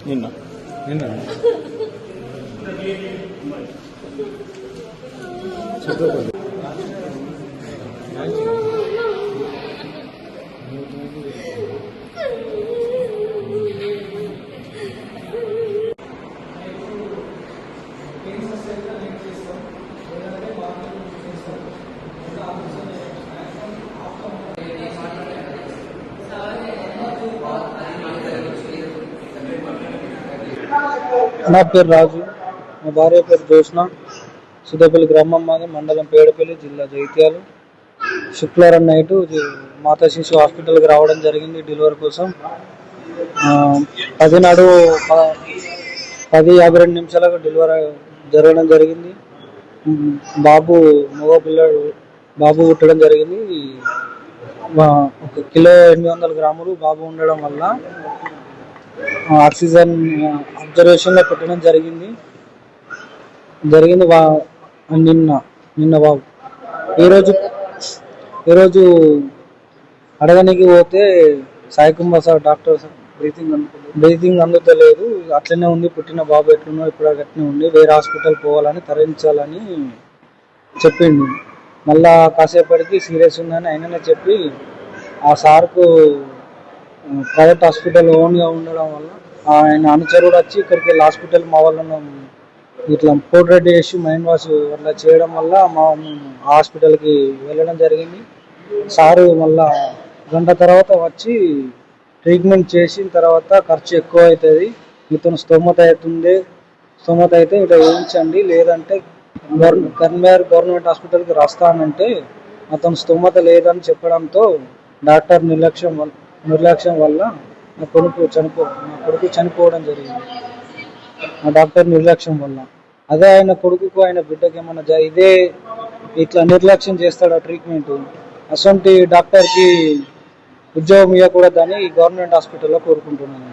నిన్న నిన్న నా పేరు రాజు, మా భార్య పేరు జోష్న. సుదేపల్లి గ్రామం మాది, మండలం పేడపల్లి, జిల్లా జగిత్యాల. శుక్రవారం నైట్ మాతా శిశు హాస్పిటల్కి రావడం జరిగింది డెలివరీ కోసం. 10:52 డెలివరీ జరగడం జరిగింది. మగ పిల్లడు బాబు పుట్టడం జరిగింది. 1 కిలో 800 గ్రాములు బాబు ఉండడం వల్ల ఆక్సిజన్ అబ్జర్వేషన్ లో పెట్టడం జరిగింది. నిన్న బాబు ఈరోజు అడగనికి పోతే Sai Kumar sir doctor breathing అందుతలేదు, అట్లనే ఉంది, పుట్టిన బాబు ఎట్లున్నో ఇప్పుడు అట్లనే ఉంది, వేరే హాస్పిటల్ పోవాలని తరలించాలని చెప్పిండు. మళ్ళా కాసేపటికి సీరియస్ ఉందని ఆయననే చెప్పి ఆ సార్కు ప్రైవేట్ హాస్పిటల్ ఓన్గా ఉండడం వల్ల ఆయన అనుచరుడు వచ్చి ఇక్కడికి వెళ్ళి హాస్పిటల్ మా వాళ్ళను ఇట్లా పోర్ట్రేట్ చేసి మైండ్ వాష్ అట్లా చేయడం వల్ల హాస్పిటల్కి వెళ్ళడం జరిగింది. సారు మళ్ళా గంట తర్వాత వచ్చి ట్రీట్మెంట్ చేసిన తర్వాత ఖర్చు ఎక్కువ అవుతుంది, ఇతను స్తోమత అయితే ఇట్లా వేయించండి, లేదంటే కరీంనగర్ గవర్నమెంట్ హాస్పిటల్కి రాస్తానంటే అతను స్తోమత లేదని చెప్పడంతో డాక్టర్ నిర్లక్ష్యం వల్ల నా కొడుకు చనిపోవడం జరిగింది. ఆ డాక్టర్ నిర్లక్ష్యం వల్ల. అదే ఆయన కొడుకుకు ఆయన బిడ్డకి ఏమన్నా ఇదే ఇట్లా నిర్లక్ష్యం చేస్తాడా ట్రీట్మెంట్, అసొంటి డాక్టర్కి ఉద్యోగం ఇవ్వకూడదని గవర్నమెంట్ హాస్పిటల్లో కోరుకుంటున్నాను.